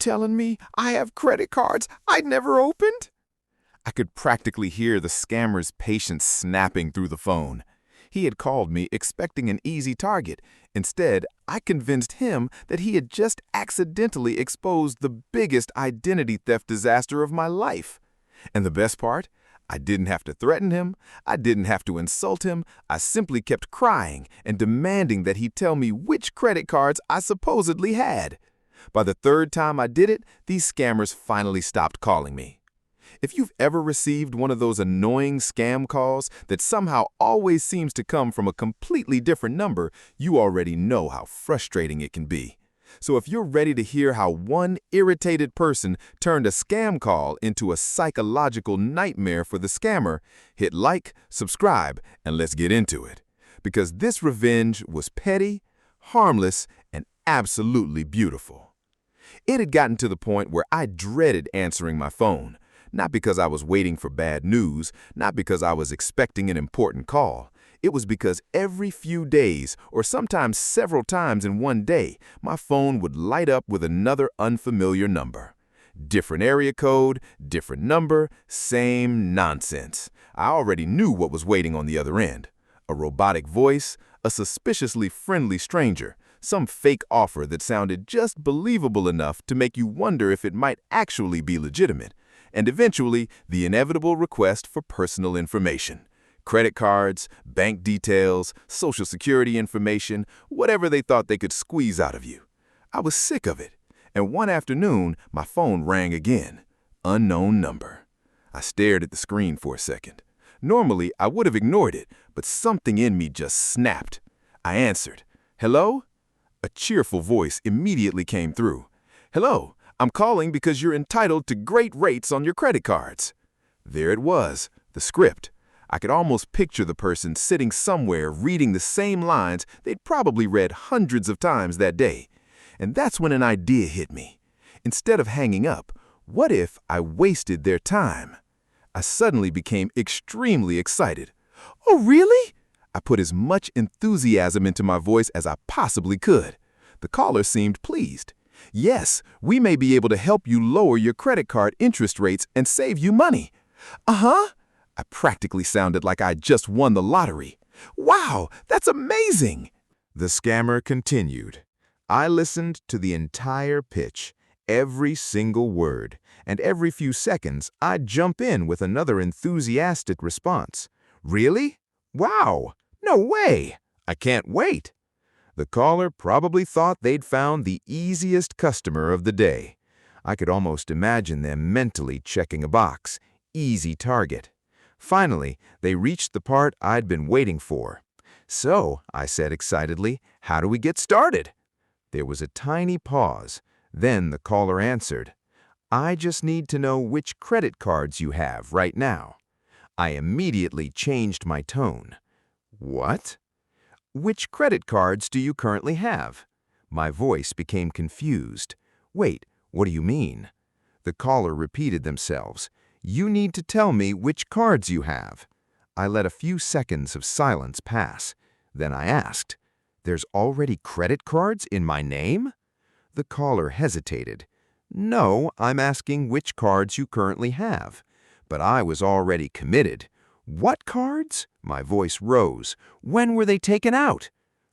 telling me I have credit cards I'd never opened?" I could practically hear the scammer's patience snapping through the phone. He had called me expecting an easy target. Instead, I convinced him that he had just accidentally exposed the biggest identity theft disaster of my life. And the best part? I didn't have to threaten him. I didn't have to insult him. I simply kept crying and demanding that he tell me which credit cards I supposedly had. By the third time I did it, these scammers finally stopped calling me. If you've ever received one of those annoying scam calls that somehow always seems to come from a completely different number, you already know how frustrating it can be. So if you're ready to hear how one irritated person turned a scam call into a psychological nightmare for the scammer, hit like, subscribe, and let's get into it. Because this revenge was petty, harmless, and absolutely beautiful. It had gotten to the point where I dreaded answering my phone. Not because I was waiting for bad news, not because I was expecting an important call. It was because every few days, or sometimes several times in one day, my phone would light up with another unfamiliar number. Different area code, different number, same nonsense. I already knew what was waiting on the other end. A robotic voice, a suspiciously friendly stranger, some fake offer that sounded just believable enough to make you wonder if it might actually be legitimate. And eventually, the inevitable request for personal information. Credit cards, bank details, social security information, whatever they thought they could squeeze out of you. I was sick of it. And one afternoon, my phone rang again. Unknown number. I stared at the screen for a second. Normally, I would have ignored it, but something in me just snapped. I answered. "Hello?" A cheerful voice immediately came through. "Hello. I'm calling because you're entitled to great rates on your credit cards." There it was, the script. I could almost picture the person sitting somewhere reading the same lines they'd probably read hundreds of times that day. And that's when an idea hit me. Instead of hanging up, what if I wasted their time? I suddenly became extremely excited. "Oh, really?" I put as much enthusiasm into my voice as I possibly could. The caller seemed pleased. "Yes, we may be able to help you lower your credit card interest rates and save you money." "Uh-huh." I practically sounded like I just won the lottery. "Wow, that's amazing." The scammer continued. I listened to the entire pitch, every single word, and every few seconds I'd jump in with another enthusiastic response. "Really? Wow! No way! I can't wait!" The caller probably thought they'd found the easiest customer of the day. I could almost imagine them mentally checking a box. Easy target. Finally, they reached the part I'd been waiting for. "So," I said excitedly, "how do we get started?" There was a tiny pause. Then the caller answered, "I just need to know which credit cards you have right now." I immediately changed my tone. "What? Which credit cards do you currently have?" My voice became confused. "Wait, what do you mean?" The caller repeated themselves. "You need to tell me which cards you have." I let a few seconds of silence pass. Then I asked, "There's already credit cards in my name?" The caller hesitated. "No, I'm asking which cards you currently have." But I was already committed. "What cards?" My voice rose. "When were they taken out?"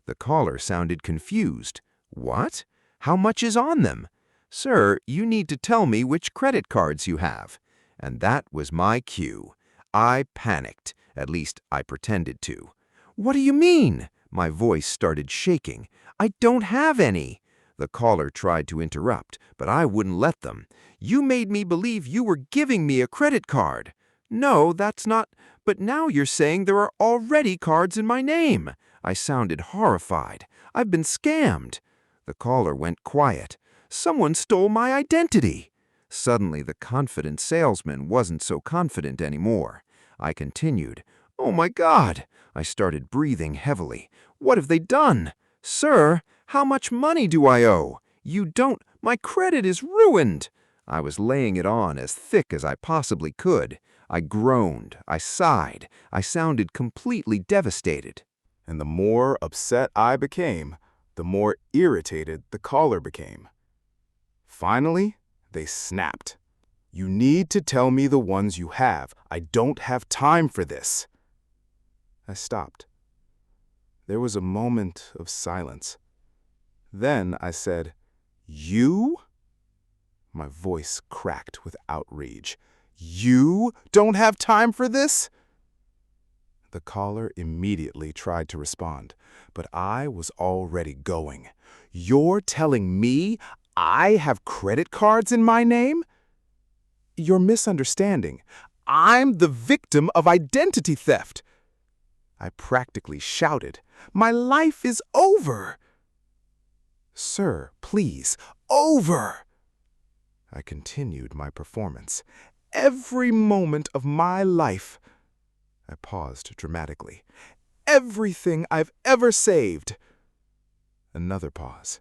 The caller sounded confused. "What? How much is on them?" "Sir, you need to tell me which credit cards you have." And that was my cue. I panicked. At least I pretended to. "What do you mean?" My voice started shaking. "I don't have any." The caller tried to interrupt, but I wouldn't let them. "You made me believe you were giving me a credit card." "No, that's not. But now you're saying there are already cards in my name." I sounded horrified. "I've been scammed." The caller went quiet. "Someone stole my identity." Suddenly, the confident salesman wasn't so confident anymore. I continued. "Oh my God!" I started breathing heavily. "What have they done?" "Sir, how much money do I owe?" "You don't. My credit is ruined." I was laying it on as thick as I possibly could. I groaned. I sighed. I sounded completely devastated. And the more upset I became, the more irritated the caller became. Finally, they snapped. "You need to tell me the ones you have. I don't have time for this." I stopped. There was a moment of silence. Then I said, "You?" My voice cracked with outrage. "You don't have time for this?" The caller immediately tried to respond, but I was already going. "You're telling me I have credit cards in my name?" "You're misunderstanding. I'm the victim of identity theft," I practically shouted. "My life is over." "Sir, please, over." I continued my performance. "Every moment of my life," I paused dramatically, "everything I've ever saved." Another pause.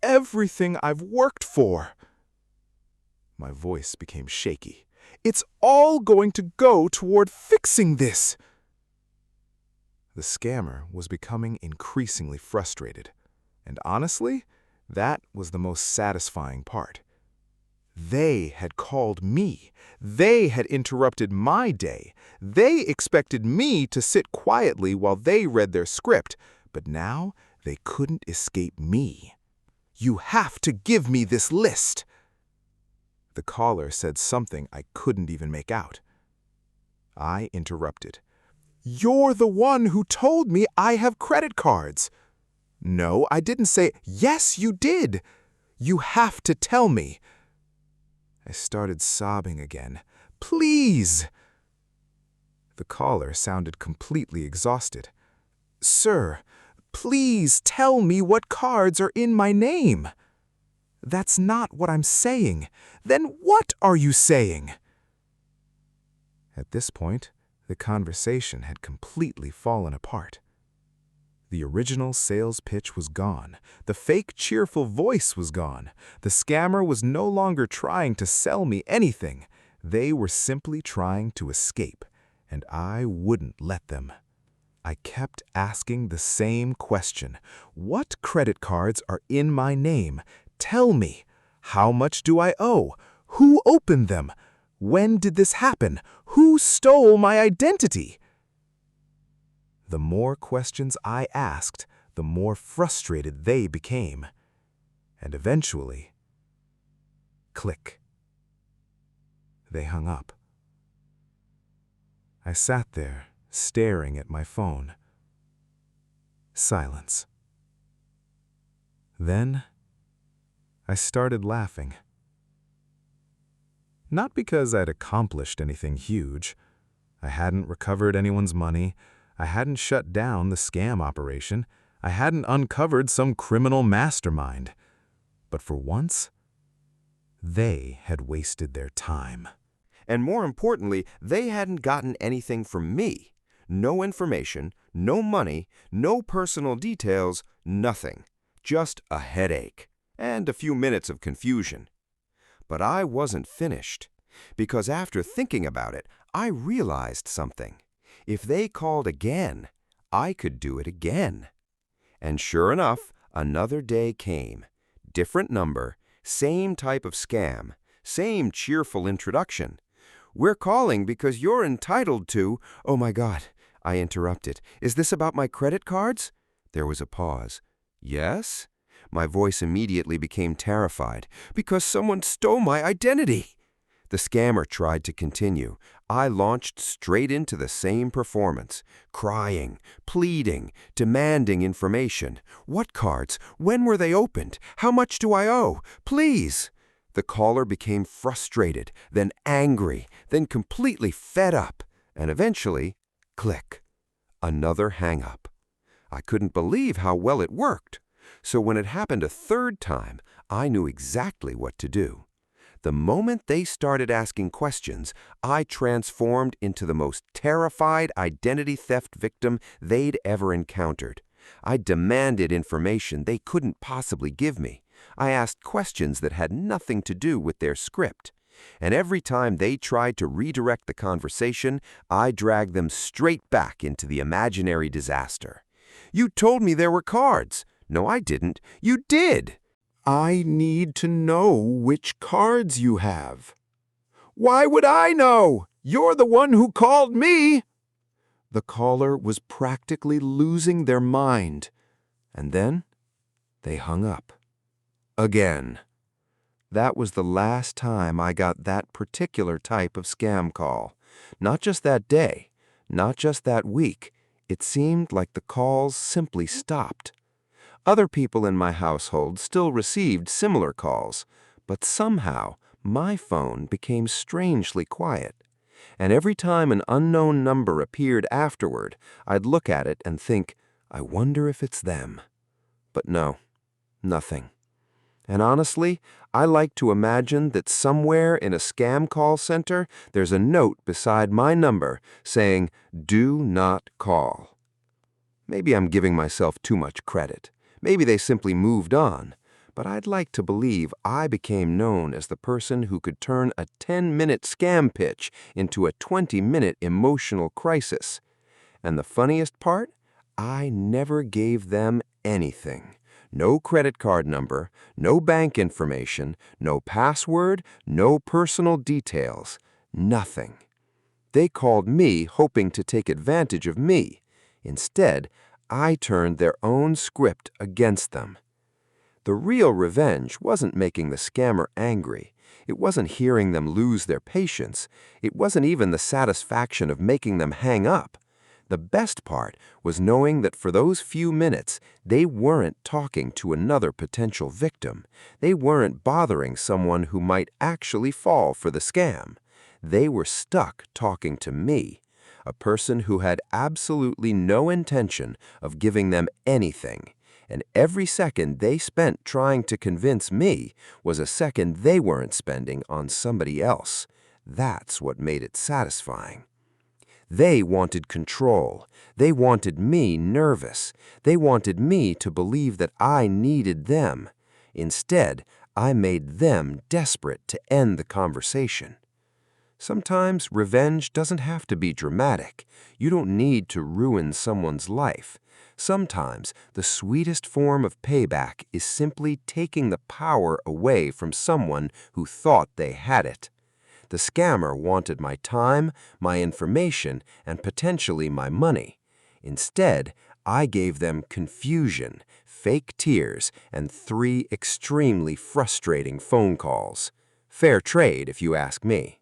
"Everything I've worked for." My voice became shaky. "It's all going to go toward fixing this." The scammer was becoming increasingly frustrated, and honestly, that was the most satisfying part. They had called me. They had interrupted my day. They expected me to sit quietly while they read their script, but now they couldn't escape me. "You have to give me this list." The caller said something I couldn't even make out. I interrupted. "You're the one who told me I have credit cards." "No, I didn't say—" "Yes, you did. You have to tell me." I started sobbing again. "Please." The caller sounded completely exhausted. "Sir, please tell me what cards are in my name." "That's not what I'm saying." "Then what are you saying?" At this point, the conversation had completely fallen apart. The original sales pitch was gone. The fake cheerful voice was gone. The scammer was no longer trying to sell me anything. They were simply trying to escape, and I wouldn't let them. I kept asking the same question. "What credit cards are in my name? Tell me. How much do I owe? Who opened them? When did this happen? Who stole my identity?" The more questions I asked, the more frustrated they became. And eventually, click. They hung up. I sat there, staring at my phone. Silence. Then, I started laughing. Not because I'd accomplished anything huge. I hadn't recovered anyone's money. I hadn't shut down the scam operation. I hadn't uncovered some criminal mastermind. But for once, they had wasted their time. And more importantly, they hadn't gotten anything from me. No information, no money, no personal details, nothing. Just a headache and a few minutes of confusion. But I wasn't finished, because after thinking about it, I realized something. If they called again, I could do it again. And sure enough, another day came. Different number, same type of scam, same cheerful introduction. "We're calling because you're entitled to—" "Oh my God," I interrupted. "Is this about my credit cards?" There was a pause. "Yes?" My voice immediately became terrified. "Because someone stole my identity." The scammer tried to continue. I launched straight into the same performance, crying, pleading, demanding information. "What cards? When were they opened? How much do I owe? Please!" The caller became frustrated, then angry, then completely fed up, and eventually, click, another hang-up. I couldn't believe how well it worked. So when it happened a third time, I knew exactly what to do. The moment they started asking questions, I transformed into the most terrified identity theft victim they'd ever encountered. I demanded information they couldn't possibly give me. I asked questions that had nothing to do with their script. And every time they tried to redirect the conversation, I dragged them straight back into the imaginary disaster. "You told me there were cards." "No, I didn't." "You did." I need to know which cards you have. Why would I know? You're the one who called me. The caller was practically losing their mind. And then they hung up. Again. That was the last time I got that particular type of scam call. Not just that day, not just that week. It seemed like the calls simply stopped. Other people in my household still received similar calls, but somehow my phone became strangely quiet. And every time an unknown number appeared afterward, I'd look at it and think, I wonder if it's them. But no, nothing. And honestly, I like to imagine that somewhere in a scam call center, there's a note beside my number saying, "Do not call." Maybe I'm giving myself too much credit. Maybe they simply moved on. But I'd like to believe I became known as the person who could turn a 10-minute scam pitch into a 20-minute emotional crisis. And the funniest part? I never gave them anything. No credit card number, no bank information, no password, no personal details, nothing. They called me hoping to take advantage of me. Instead, I turned their own script against them. The real revenge wasn't making the scammer angry. It wasn't hearing them lose their patience. It wasn't even the satisfaction of making them hang up. The best part was knowing that for those few minutes, they weren't talking to another potential victim. They weren't bothering someone who might actually fall for the scam. They were stuck talking to me, a person who had absolutely no intention of giving them anything. And every second they spent trying to convince me was a second they weren't spending on somebody else. That's what made it satisfying. They wanted control. They wanted me nervous. They wanted me to believe that I needed them. Instead, I made them desperate to end the conversation. Sometimes revenge doesn't have to be dramatic. You don't need to ruin someone's life. Sometimes the sweetest form of payback is simply taking the power away from someone who thought they had it. The scammer wanted my time, my information, and potentially my money. Instead, I gave them confusion, fake tears, and 3 extremely frustrating phone calls. Fair trade, if you ask me.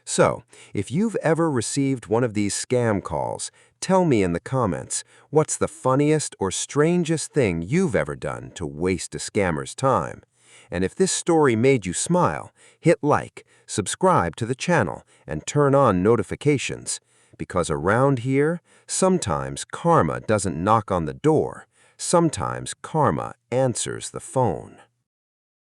So, if you've ever received one of these scam calls, tell me in the comments, what's the funniest or strangest thing you've ever done to waste a scammer's time? And if this story made you smile, hit like, subscribe to the channel, and turn on notifications. Because around here, sometimes karma doesn't knock on the door. Sometimes karma answers the phone.